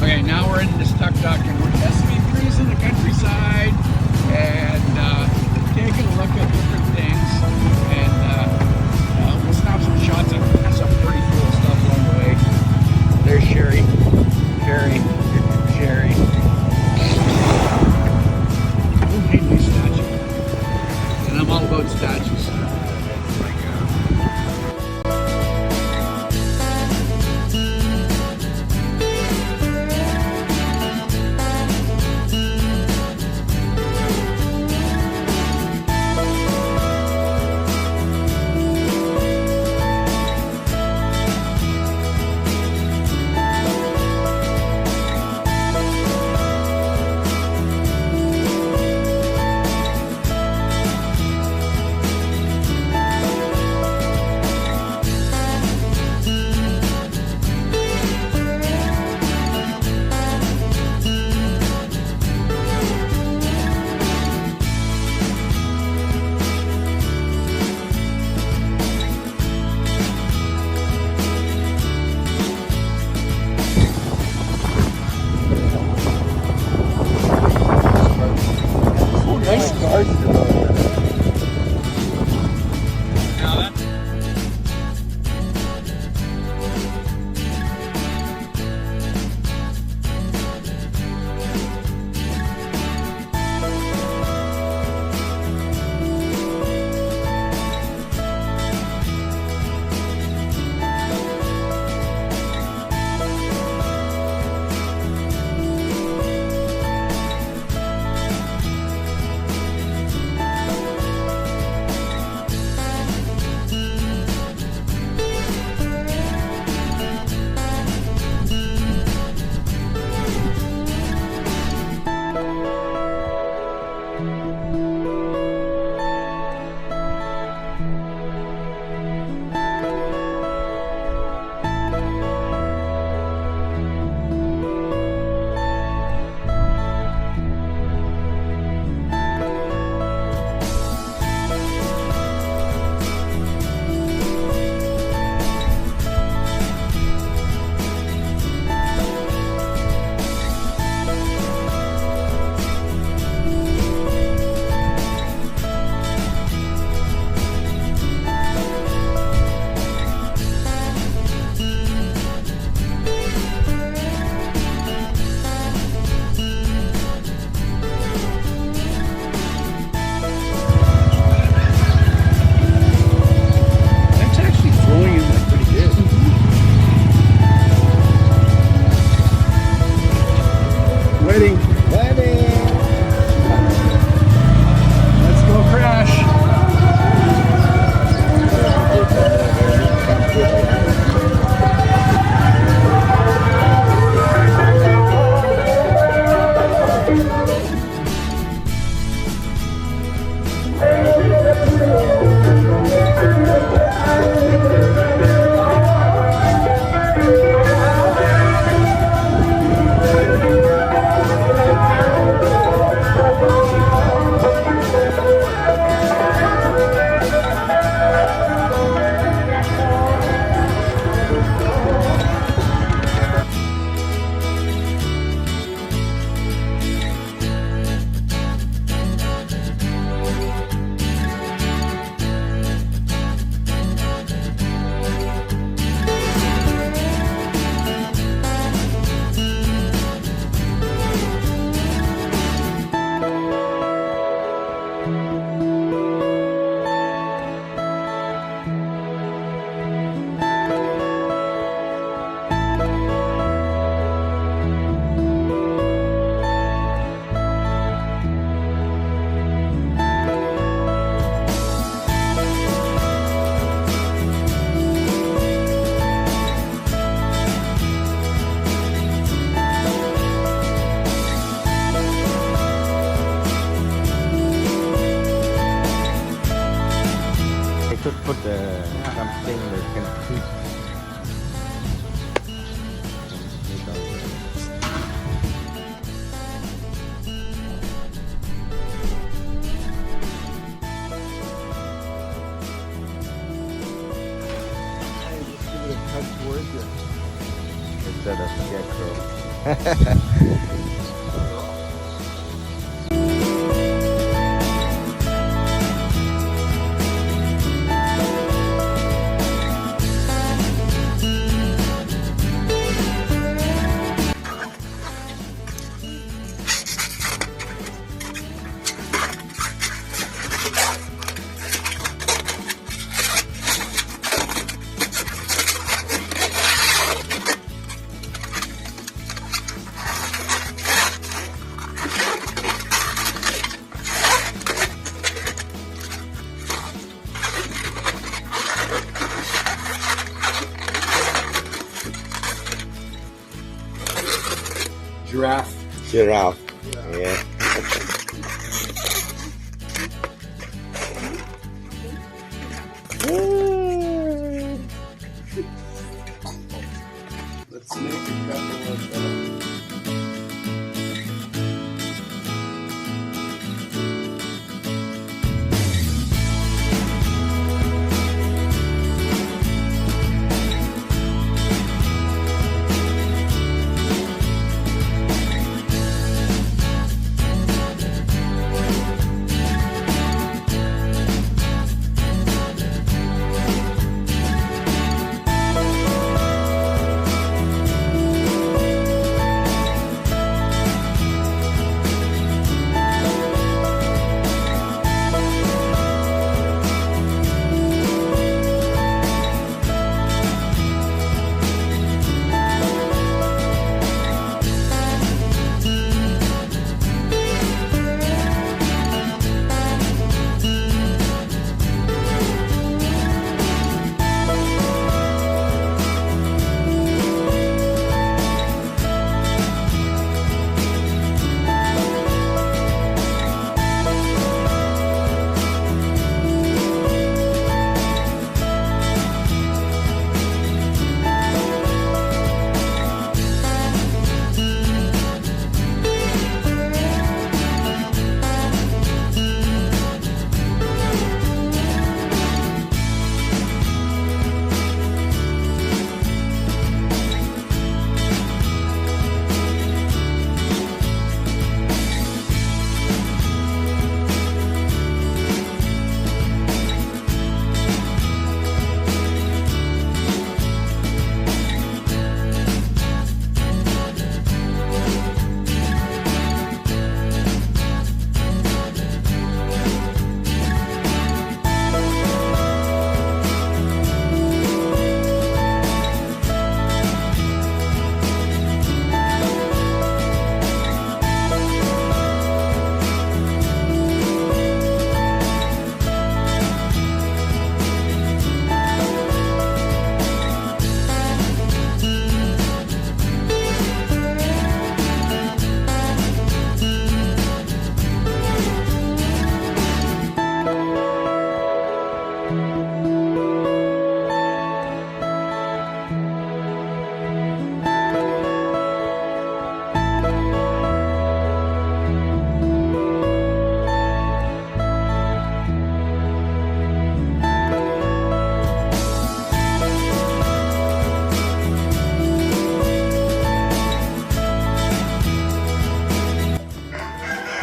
Okay, now we're in this tuk-tuk and we're testing cruising the countryside and taking a look at different things. And we'll snap some shots of some pretty cool stuff along the way. There's Sherry. Who made me statue? And I'm all about statues. Nice garden. Wedding. Let's go crash. Could put something that can keep. Instead of scarecrow. Giraffe. Giraffe. Yeah. Let's make a couple of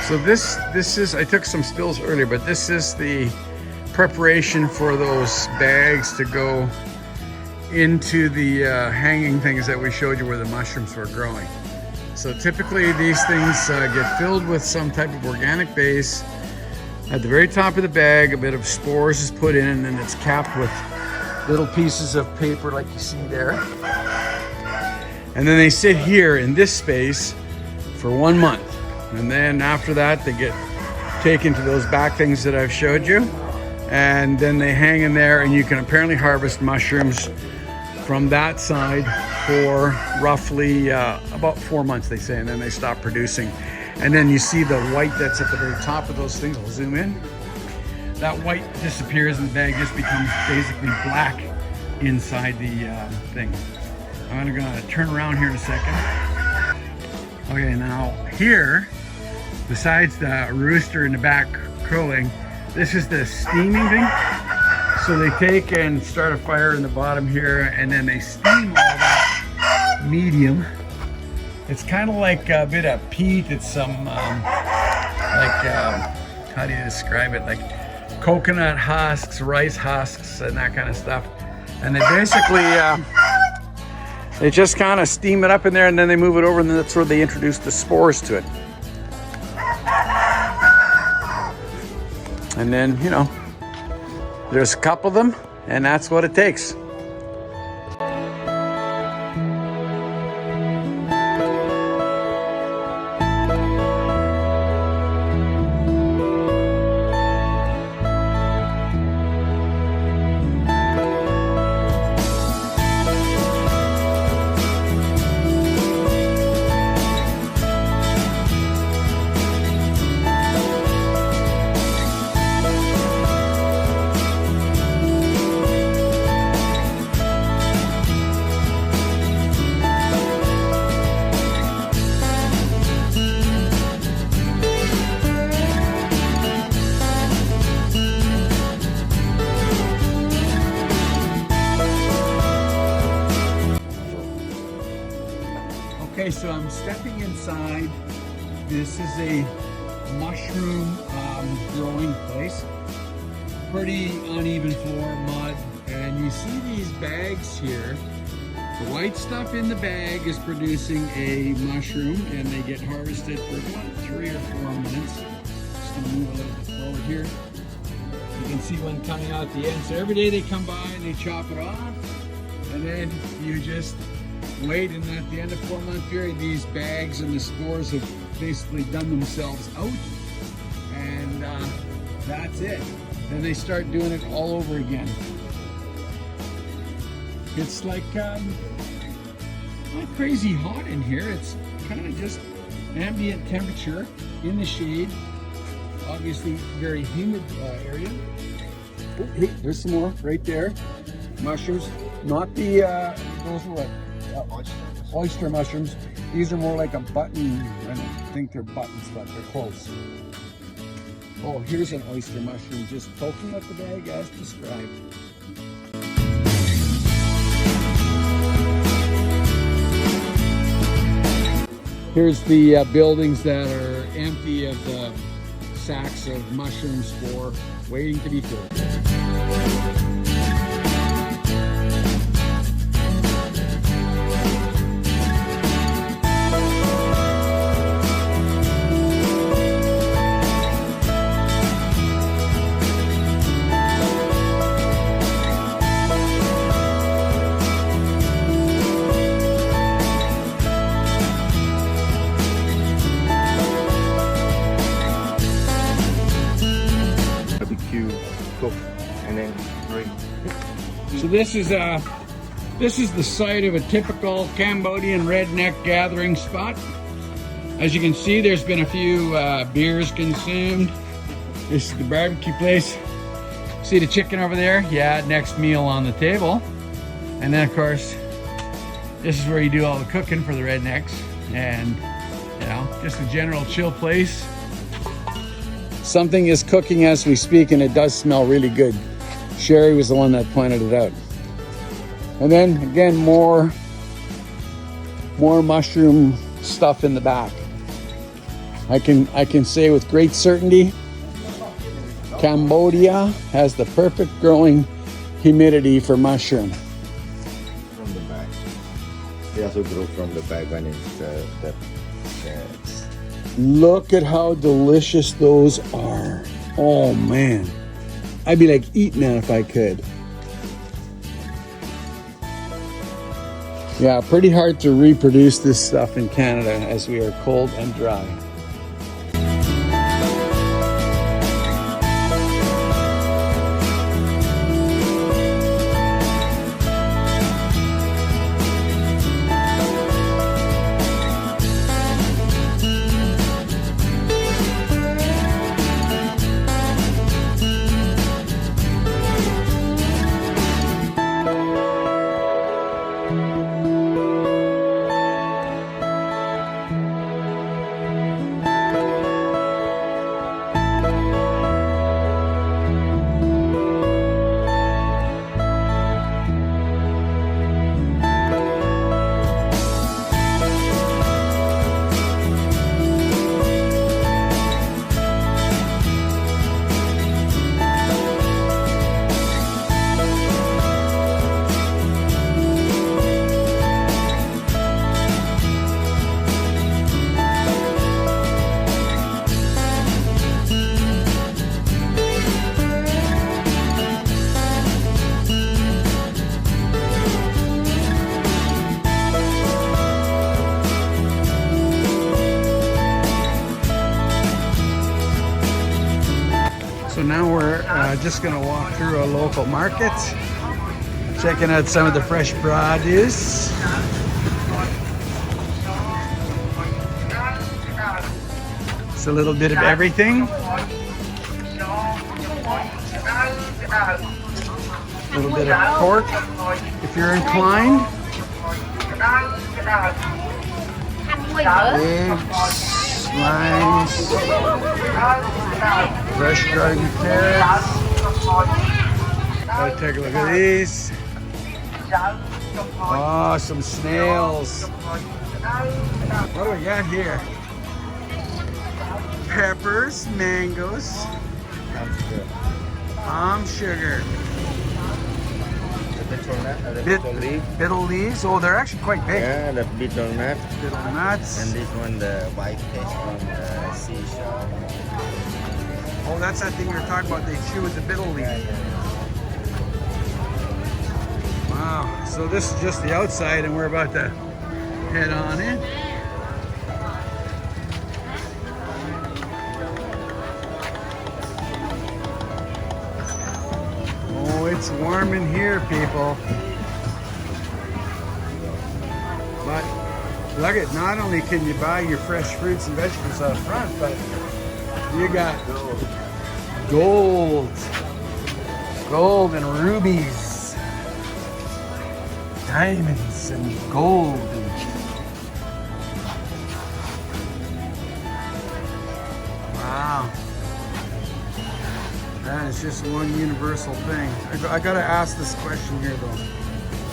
So this is, I took some stills earlier, but this is the preparation for those bags to go into the hanging things that we showed you where the mushrooms were growing. So typically these things get filled with some type of organic base. At the very top of the bag, a bit of spores is put in, and then it's capped with little pieces of paper like you see there. And then they sit here in this space for 1 month. And then after that, they get taken to those back things that I've showed you. And then they hang in there, and you can apparently harvest mushrooms from that side for roughly about 4 months, they say, and then they stop producing. And then you see the white that's at the very top of those things. I'll zoom in. That white disappears and the bag just becomes basically black inside the thing. I'm gonna turn around here in a second. Okay, now here, besides the rooster in the back crowing, this is the steaming thing. So they take and start a fire in the bottom here, and then they steam all that medium It's kind of like a bit of peat. It's some how do you describe it? Like coconut husks, rice husks, and that kind of stuff. And they basically they just kind of steam it up in there, and then they move it over, and then that's where they introduce the spores to it. And then, you know, there's a couple of them, and that's what it takes. Okay, so I'm stepping inside. This is a mushroom growing place. Pretty uneven floor, mud, and you see these bags here. The white stuff in the bag is producing a mushroom, and they get harvested for about 3 or 4 months. Just gonna move a little bit forward here. You can see one coming out the end. So every day they come by and they chop it off, and then you just wait, and at the end of 4-month period, these bags and the spores have basically done themselves out, and that's it. Then they start doing it all over again. It's like not crazy hot in here. It's kind of just ambient temperature in the shade. Obviously, very humid area. Oh, hey, there's some more right there. Mushrooms, not the those are what? Oyster mushrooms. These are more like a button. I don't think they're buttons, but they're close. Oh, here's an oyster mushroom just poking out the bag as described. Here's the buildings that are empty of the sacks of mushroom spore waiting to be filled. Cook and then bring. So this is the site of a typical Cambodian redneck gathering spot. As you can see, there's been a few beers consumed. This is the barbecue place. See the chicken over there? Yeah, next meal on the table. And then of course, this is where you do all the cooking for the rednecks. And you know, just a general chill place. Something is cooking as we speak, and it does smell really good. Sherry was the one that pointed it out. And then again, more mushroom stuff in the back. I can say with great certainty, Cambodia has the perfect growing humidity for mushroom. From the back. They also grow from the back when it's Look at how delicious those are. Oh man. I'd be like eating that if I could. Yeah, pretty hard to reproduce this stuff in Canada as we are cold and dry. just gonna walk through a local market, checking out some of the fresh produce. It's a little bit of everything. A little bit of pork, if you're inclined. Eggs, limes, fresh garden carrots. Gotta take a look at these. Oh, some snails. What do we got here? Peppers, mangoes, palm sugar. Betel leaves. Oh, they're actually quite big. Yeah, the betel nut. Betel nuts. And this one, the white taste from the seashell. Oh, that's that thing you were talking about. They chew with the betel leaf. Wow. So this is just the outside, and we're about to head on in. Oh, it's warm in here, people. But look at, not only can you buy your fresh fruits and vegetables out front, but you got gold and rubies, diamonds and gold. Wow. That is just one universal thing. I gotta ask this question here though.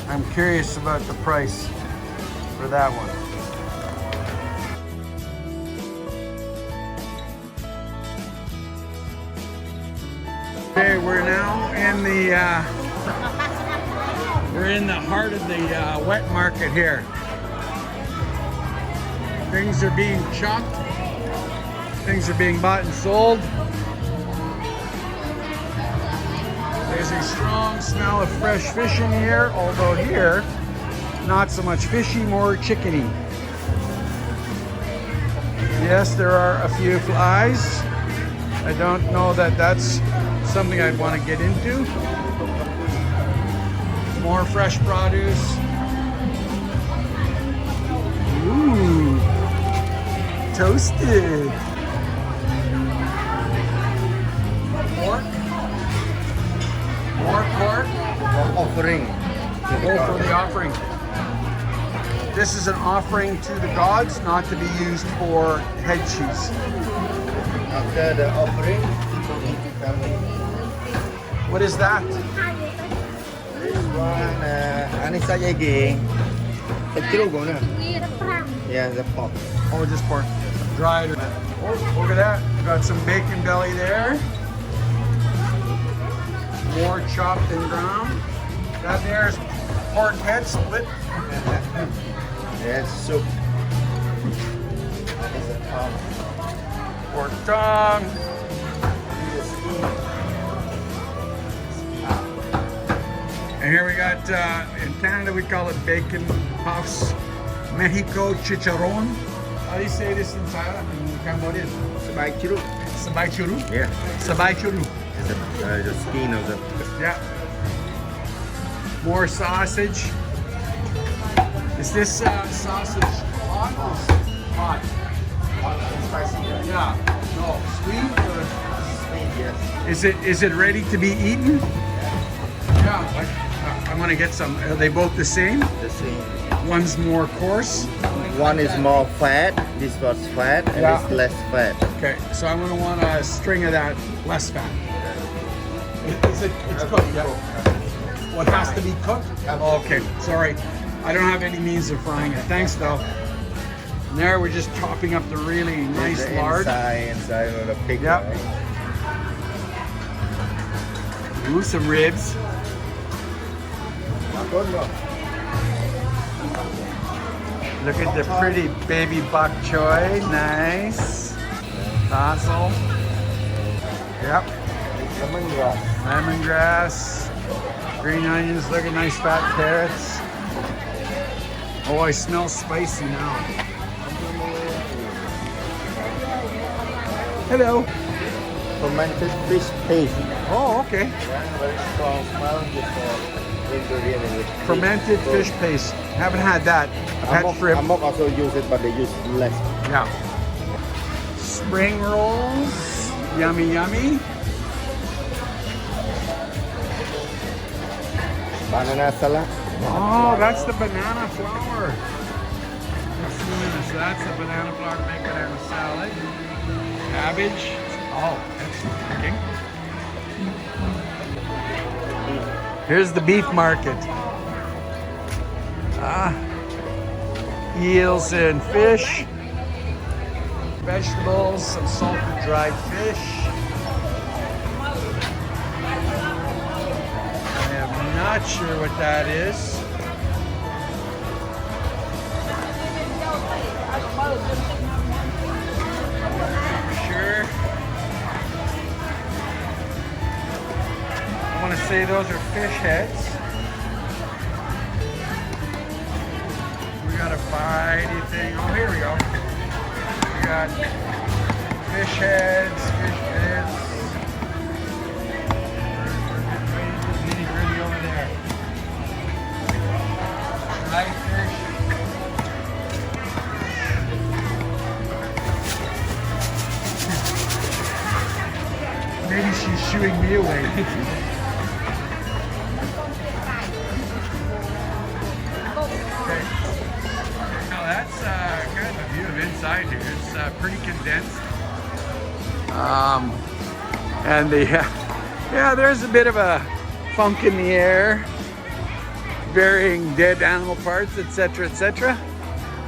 I'm curious about the price for that one. Okay, we're now in the heart of the wet market here. Things are being chopped. Things are being bought and sold. There's a strong smell of fresh fish in here, although here, not so much fishy, more chickeny. Yes, there are a few flies. I don't know that that's something I'd want to get into. More fresh produce. Ooh, toasted. Pork. More pork. Offering. Oh, for the offering. This is an offering to the gods, not to be used for head cheese. After the offering, What is that? this one, Anissa Yagi. The kilo go na. Yeah, the pork. Oh, just pork. Dried. Oh, look at that. Got some bacon belly there. More chopped and ground. That there's pork head split. Yes, soup. It's a top. Pork tongue. And here we got, in Canada we call it bacon puffs. Mexico chicharron. How do you say this in Thailand, in Cambodian? Sabay churuk. Sabay churu? Yeah. Sabay churu. The skin of the. Yeah. More sausage. Is this sausage hot or hot? Spicy. Yeah. No. Sweet or? Yes. Is it ready to be eaten? Yeah. I'm gonna get some. Are they both the same? The same. One's more coarse. One is more fat. This one's fat, and Yeah. it's less fat. Okay. So I'm gonna want a string of that less fat. It's cooked? Yeah. What has to be cooked? Oh, okay. Sorry. I don't have any means of frying it. Thanks though. And there we're just chopping up the really nice the lard. Inside of the pig. Yep. Right? Ooh, some ribs. Look at the pretty baby bok choy. Nice. Tonsil. Yep. Lemongrass. Lemongrass. Green onions. Look at nice fat carrots. Oh, I smell spicy now. Hello. fermented fish paste. Oh, okay. Yeah, very strong smell. Just ingredient in it. Fermented fish paste. Haven't had that. I've had shrimp. Amok also use it, but they use less. Yeah. Spring rolls. Yummy, yummy. Banana salad. Oh, that's the banana flour. So that's the banana flour to make banana salad. Cabbage. Oh, that's thinking. Here's the beef market. Eels and fish. Vegetables, some salted dried fish. I'm not sure what that is. Sure. I want to say those are fish heads. We gotta buy anything. Oh, here we go. We got fish heads, fish bits. Nitty gritty over there. Dried fish. Maybe she's shooing me away. Okay. Now that's kind of a view of inside here. It's pretty condensed. And yeah, there's a bit of a funk in the air, burying dead animal parts, etc., etc.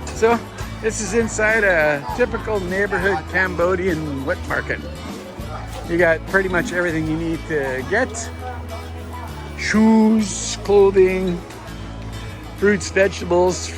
So this is inside a typical neighborhood Cambodian wet market. You got pretty much everything you need to get. Shoes, clothing, fruits, vegetables.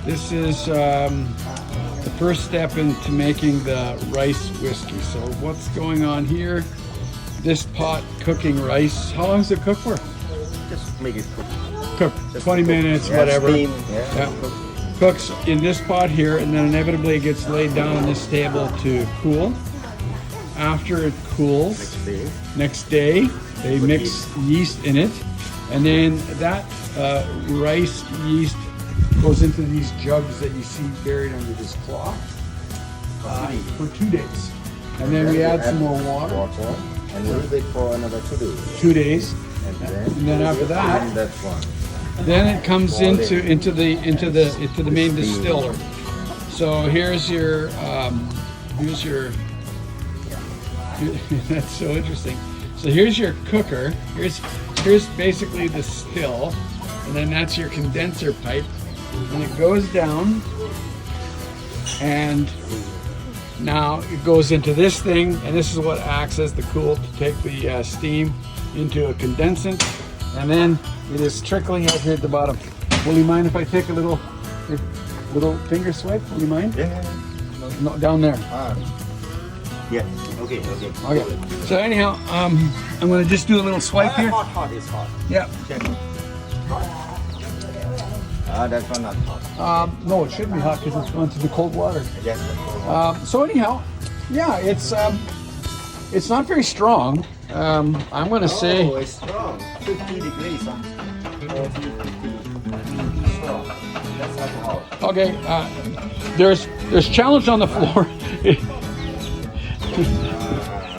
This is the first step into making the rice whiskey. So what's going on here? This pot cooking rice. How long does it cook for? Just make it cook. Cook Just 20 cook. minutes, Yeah, whatever. steam. Yeah. cooks in this pot here, and then inevitably it gets laid down on this table to cool. After it cools, next day they mix yeast in it, and then that rice yeast goes into these jugs that you see buried under this cloth for 2 days. And then we add some more water. And leave it for another 2 days. 2 days. And then after that, then it comes into the main distiller. So here's your that's so interesting. So here's your cooker. Here's basically the still, and then that's your condenser pipe, and it goes down, and now it goes into this thing, and this is what acts as the cool to take the steam into a condensate, and then it is trickling out here at the bottom. Will you mind if I take a little finger swipe? Will you mind? Yeah. No, down there. Yes. Okay. Okay. So anyhow, I'm going to just do a little swipe here. Hot. It's hot. Yeah. Check. That's one not hot. No, it should be hot because it's going to the cold water. Yes. So anyhow, yeah, it's not very strong. I'm going to say. Oh, it's strong. 50 degrees. Strong. That's alcohol. Okay. There's challenge on the floor.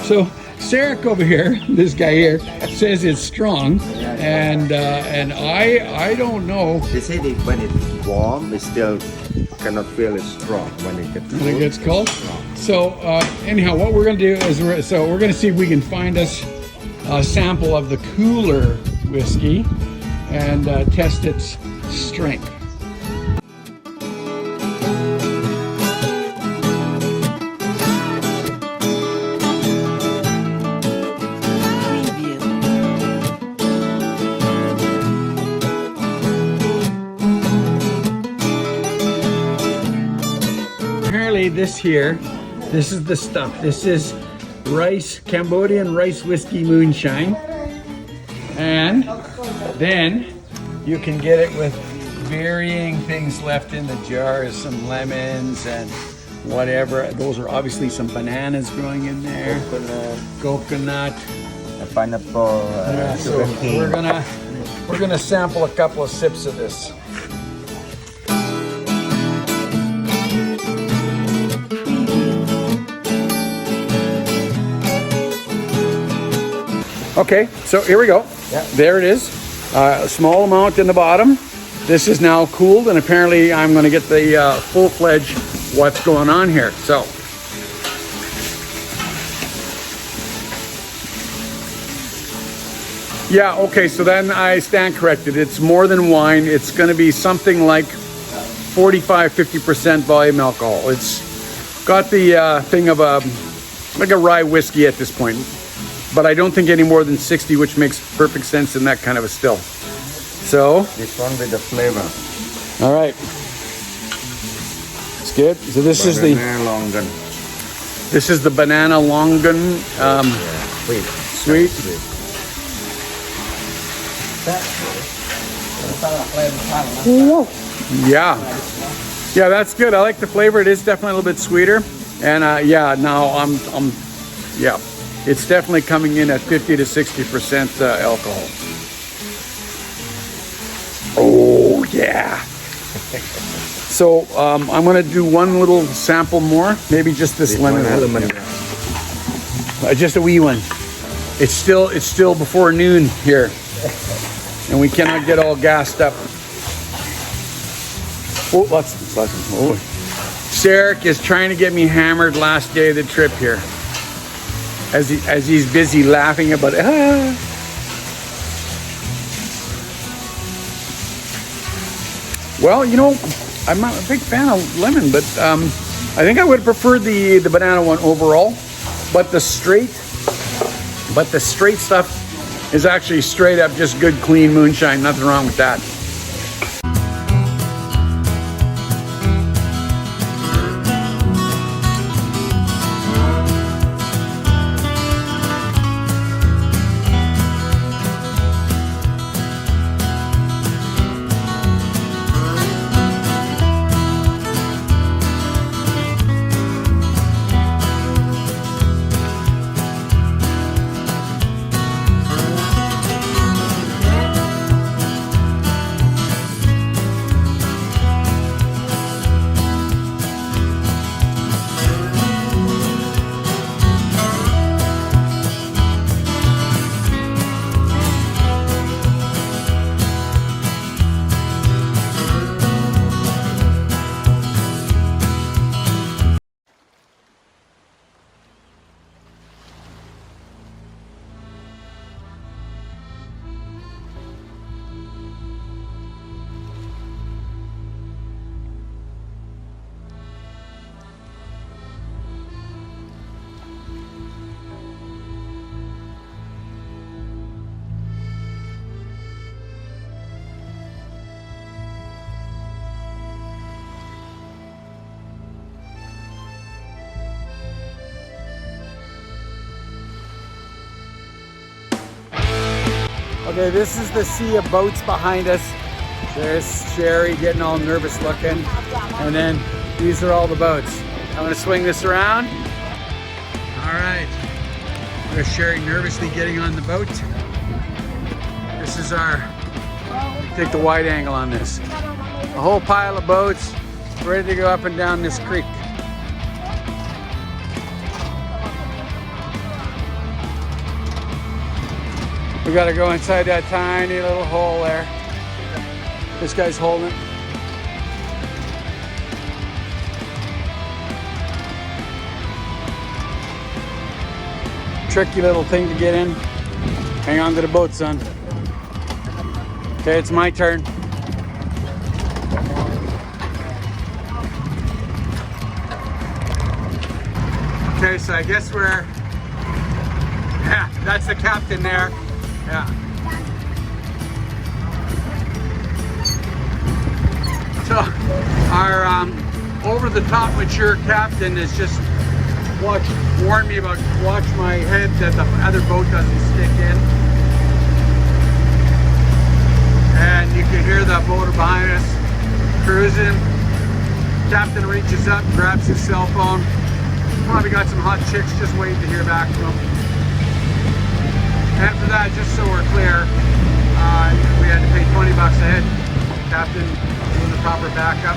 So Sarek over here, this guy here, says it's strong, and I don't know. They say that when it's warm, it still cannot feel as strong when it gets cold. When it gets cold. So anyhow, what we're going to do is we're going to see if we can find us a sample of the cooler whiskey and test its strength. This is the stuff. This is Cambodian rice whiskey moonshine, and then you can get it with varying things left in the jars, some lemons and whatever. Those are obviously some bananas growing in there, coconut, pineapple, so we're gonna sample a couple of sips of this. Okay, so here we go. Yeah. There it is. A small amount in the bottom. This is now cooled, and apparently I'm going to get the full-fledged what's going on here. So, yeah, okay, so then I stand corrected. It's more than wine. It's going to be something like 45-50% volume alcohol. It's got the thing of like a rye whiskey at this point. But I don't think any more than 60, which makes perfect sense in that kind of a still. So this one with the flavor. All right, it's good. So this is the Longan. This is the banana longan. Sweet. Yeah, that's good. I like the flavor. It is definitely a little bit sweeter, and yeah, now yeah. It's definitely coming in at 50 to 60% alcohol. Oh, yeah. So I'm going to do one little sample more, maybe just this lemon. Just a wee one. It's still before noon here, and we cannot get all gassed up. Oh, lots. Oh. Sarek is trying to get me hammered last day of the trip here. As he's busy laughing about it. Well, you know, I'm not a big fan of lemon, but I think I would prefer the banana one overall. But the straight stuff is actually straight up just good, clean moonshine. Nothing wrong with that. Okay, this is the sea of boats behind us. There's Sherry getting all nervous looking. And then these are all the boats. I'm gonna swing this around. All right, there's Sherry nervously getting on the boat. This is our, take the wide angle on this. A whole pile of boats ready to go up and down this creek. We gotta go inside that tiny little hole there. This guy's holding it. Tricky little thing to get in. Hang on to the boat, son. Okay, it's my turn. Okay, so I guess we're, yeah, that's the captain there. Yeah. So our over-the-top mature captain has just warned me about watch my head that the other boat doesn't stick in. And you can hear the motor behind us cruising. Captain reaches up, grabs his cell phone. Probably got some hot chicks just waiting to hear back from him. And for that, just so we're clear, we had to pay 20 bucks a head. Captain doing the proper backup.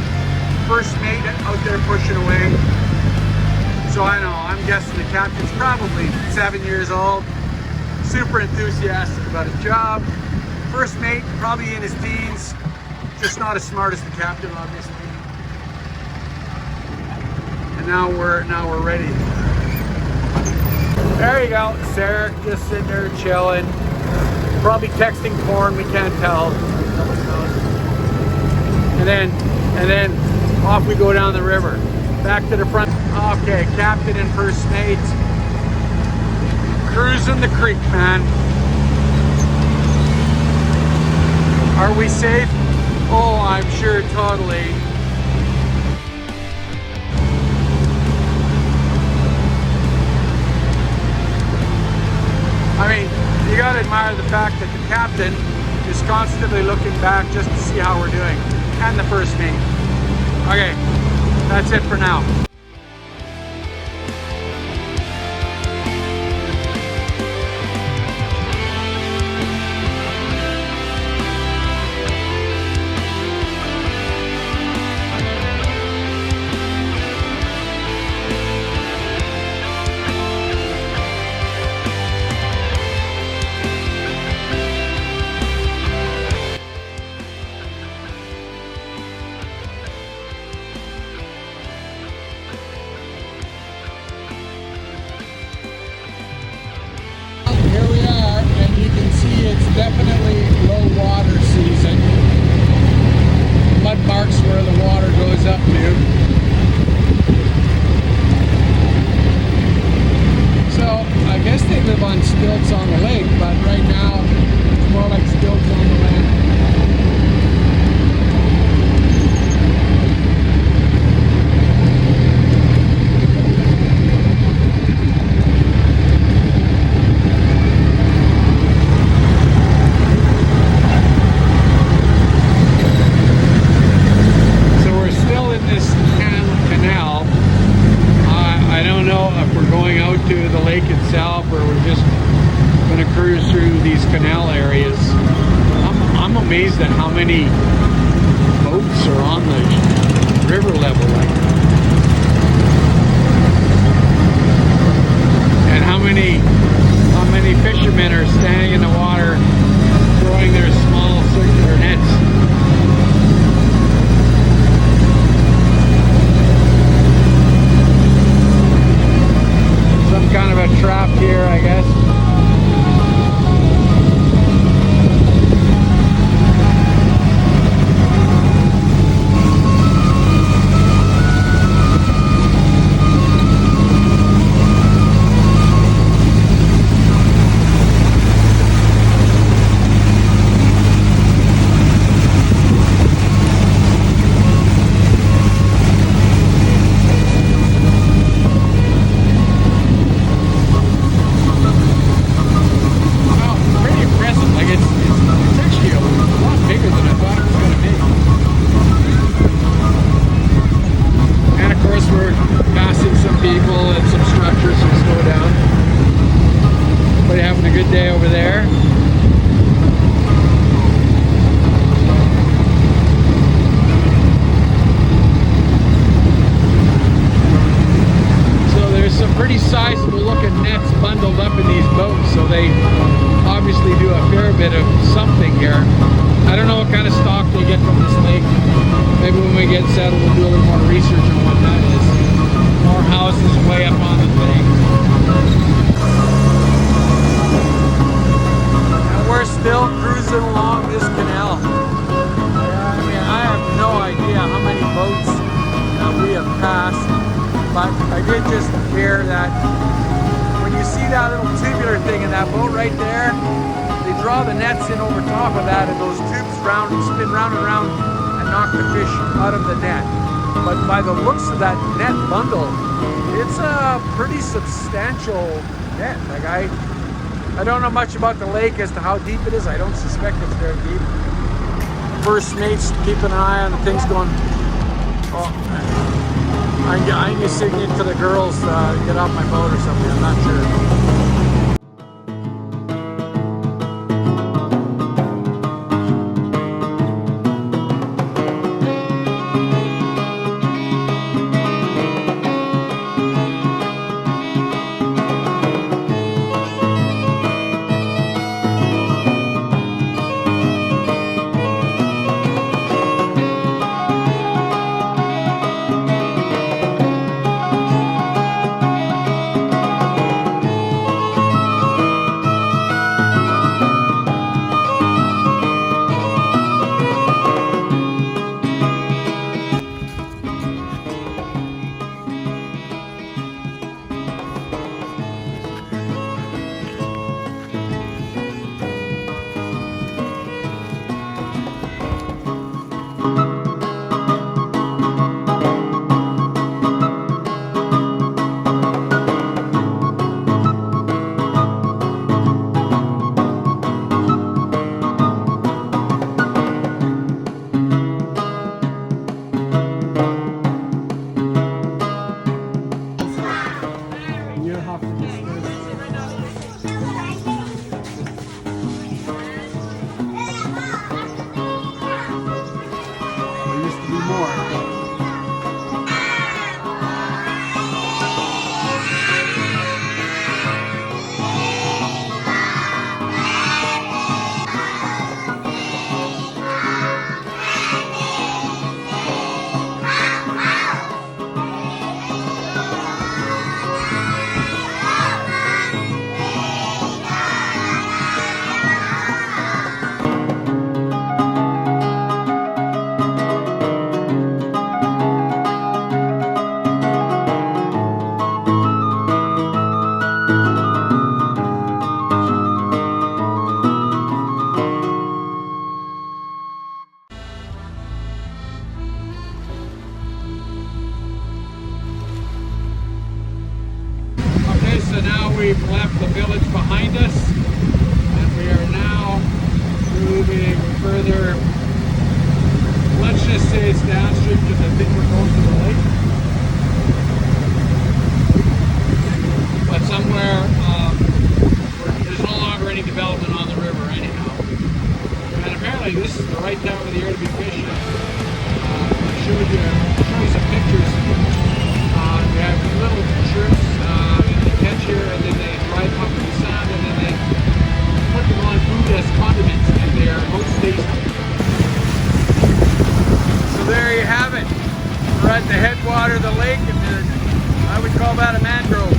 First mate out there pushing away. So I know, I'm guessing the captain's probably 7 years old, super enthusiastic about his job. First mate, probably in his teens, just not as smart as the captain, obviously. And now we're ready. There you go, Sarah just sitting there chilling. Probably texting porn, we can't tell. And then off we go down the river. Back to the front. Okay, captain and first mate. Cruising the creek, man. Are we safe? Oh, I'm sure totally. I mean, you gotta admire the fact that the captain is constantly looking back just to see how we're doing. And the first mate. Okay, that's it for now. Definitely low water season. Mud marks where the water goes up to. So I guess they live on stilts on the lake, but right now it's more like stilts on the land. To the lake itself, or we're just going to cruise through these canal areas. I'm amazed at how many boats are on the river level like that, and how many fishermen are standing in the water throwing their small circular nets. Kind of a trap here, I guess. get settled, we'll do a little more research on what that is. More houses way up on the thing. And we're still cruising along this canal. I mean, I have no idea how many boats that we have passed, but I did just hear that when you see that little tubular thing in that boat right there, they draw the nets in over top of that, and those tubes spin round and round and knock the fish out of the net. But by the looks of that net bundle, it's a pretty substantial net. Like I don't know much about the lake as to how deep it is. I don't suspect it's very deep. First mates keeping an eye on the things going. Oh, I'm just signaling to the girls to get off my boat or something. I'm not sure. So now we've left the village behind us, and we are now moving further. Let's just say it's downstream because I think we're going to the lake. But somewhere where there's no longer any development on the river anyhow. And apparently this is the right time of the year to be fishing. I'll show you some pictures. We have little trips catch here, and then they dry them up in the sun, and then they put them on food as condiments, and they are most tasty. So there you have it. We're at the headwater of the lake, and I would call that a mangrove.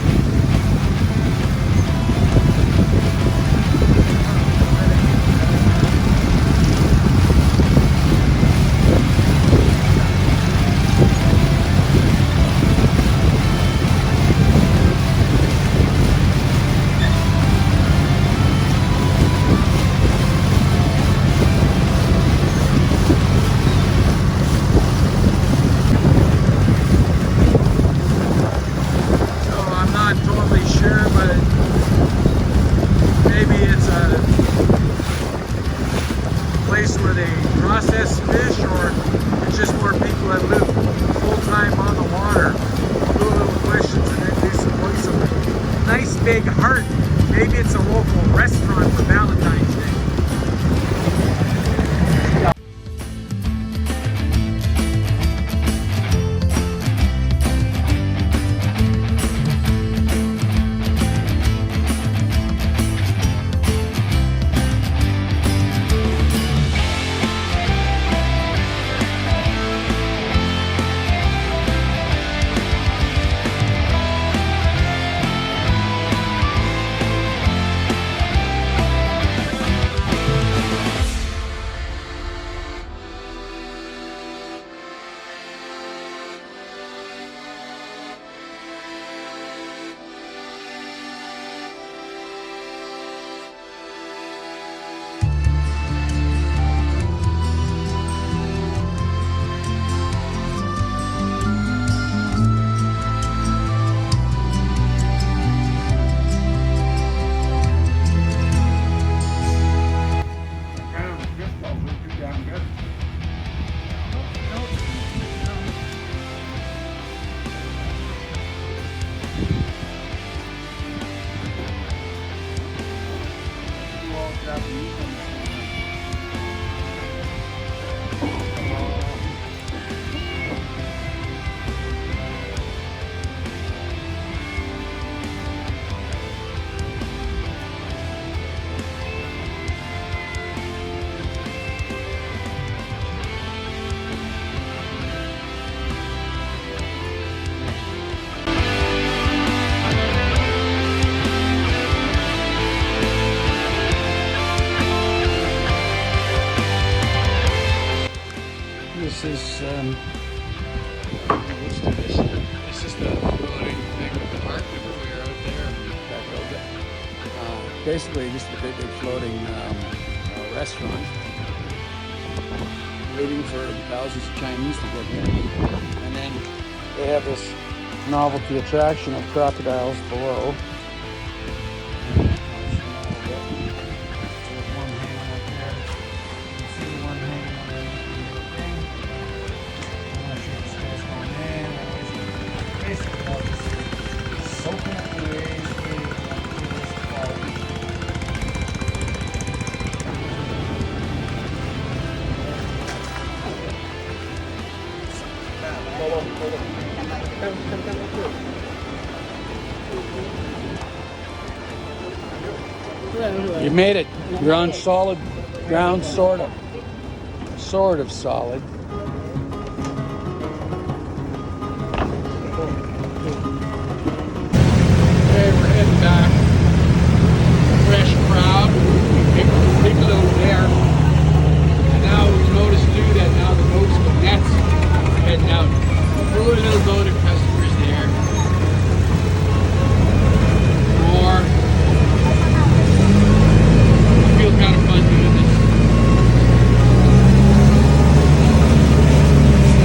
This is what's this? This is the floating thing with the park. Remember we were out there and that road. Basically, just a big floating restaurant, waiting for thousands of Chinese to get here. And then they have this novelty attraction of crocodiles below. You made it. You're on solid ground, sort of solid. Okay, we're heading back. Fresh crowd. Big load there. And now we noticed too that now the boats with nets are heading out. Through a little boat of customers there. More. Feels kind of fun doing this.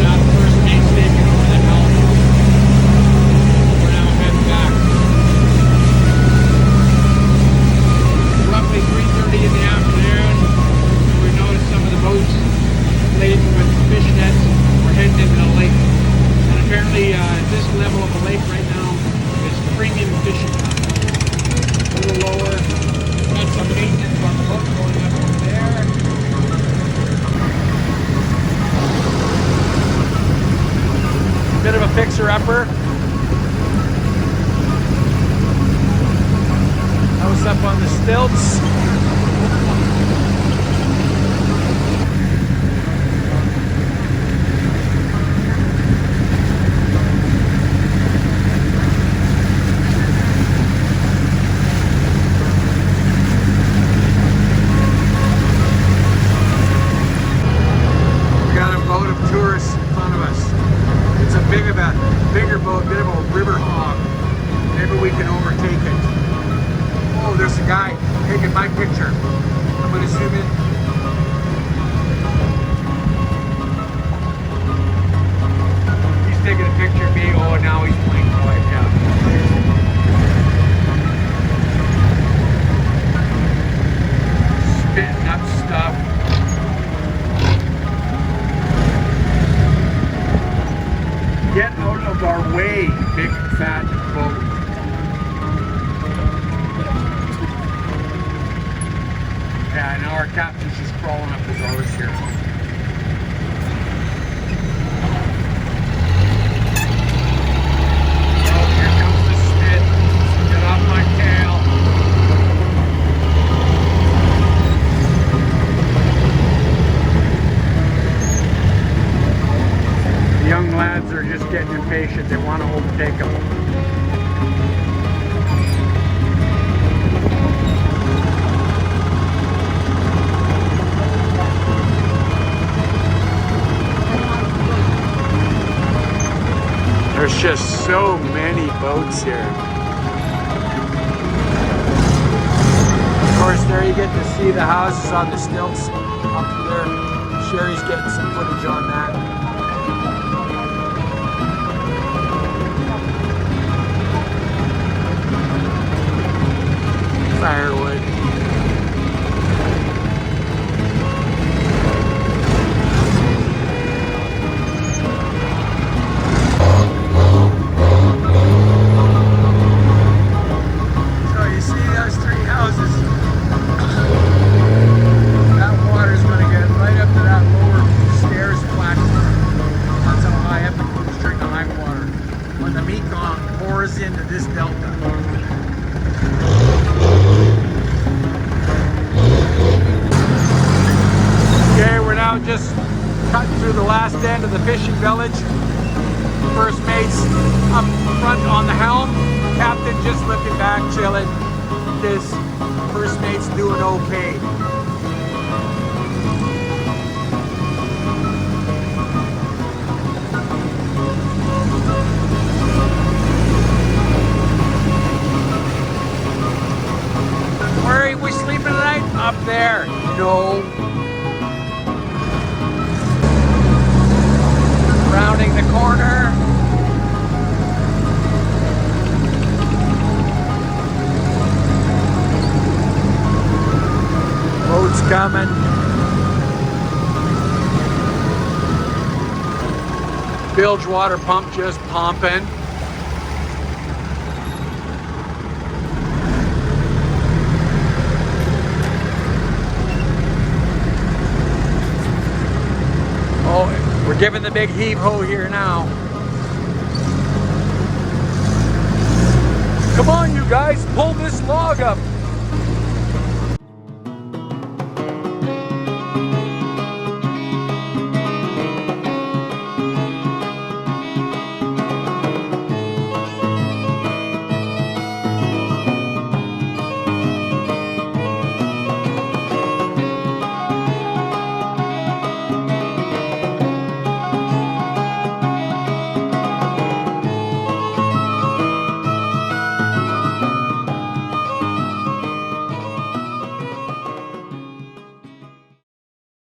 Now the first mate's taking over the helm. We're now heading back. Roughly 3:30 in the afternoon. We noticed some of the boats laden with fish nets were heading into the lake. And apparently this level of the lake right now is premium fishing. A little lower. Got some maintenance on the boat going up over there. Bit of a fixer-upper. House up on the stilts. Bigger boat, bit of a river hog. Maybe we can overtake it. Oh, there's a guy taking my picture. I'm going to zoom in. He's taking a picture of me. Oh, now he's playing quiet down. Spitting up stuff. Get out of our way, big fat boat. Yeah, I know our captain's just crawling up his oars here. Oh, here comes the spit. Get off my tail. The young lads are just getting impatient. They want to overtake them. There's just so many boats here. Of course, there you get to see the houses on the stilts up there. Sherry's getting some footage on that. Firewood. So you see those three houses? That water's going to get right up to that lower stairs platform. That's how high up it goes during the high water. When the Mekong pours into this delta. Okay, we're now just cutting through the last end of the fishing village. First mate's up front on the helm. Captain just looking back, chilling. His first mate's doing okay. No. Rounding the corner. Boat's coming. Bilge water pump just pumping. Oh, we're giving the big heave-ho here now. Come on, you guys, pull this log up.